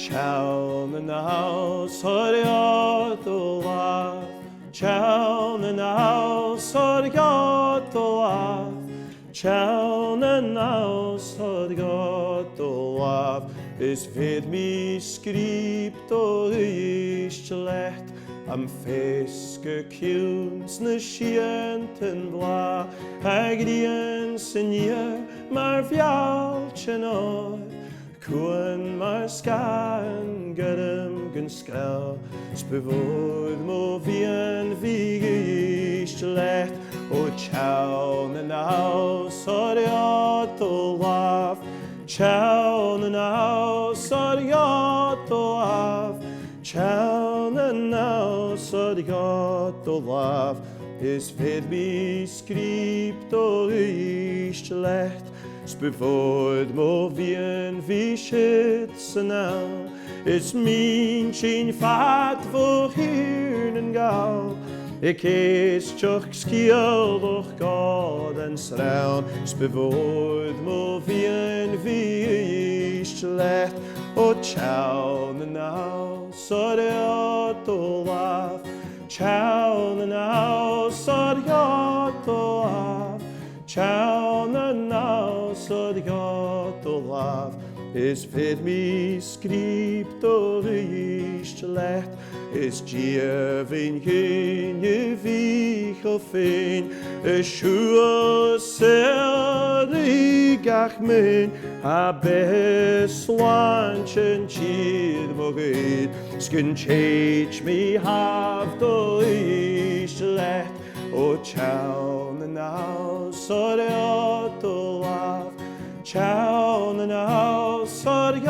Teann a-Nall sgoile, Teann a-Nall sgoile, Teann a-Nall sgoile, is fed me script o Seachdain am feske kuns na sienten bla agrian seigne mar vialchen Kuan mar skan gadam gun skell spevod mo vien Seachdain o Teann a-Nall sgoile, Teann a-Nall sgoile, Teann a-Nall sgoile, is fed me script o Seachdain spevod mo vien seiseanan, is min sin fat vo hirn gal. Ik is tjoch skildoch God en sraun, spevod mo vien Seachdain o Teann a-Nall sgoile, Teann a-Nall sgoile, Teann a-Nall sgoile, is fed me script o Seachdain, is giavin gynne vich o fein, shua selig ach min, a beslanchen chid mogid, skin change me have do Seachdain o Teann a-Nall sgoile, Teann a-Nall sgoile,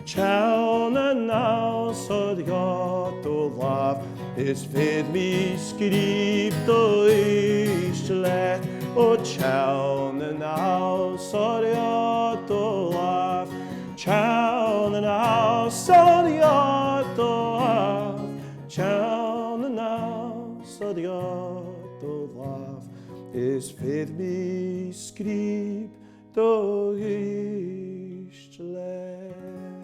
Teann a-Nall sgoile, is fed me script o Seachdain o Teann a-Nall sgoile, Teann a-Nall sgoile, Teann a-Nall sgoile, is fed me script o Seachdain.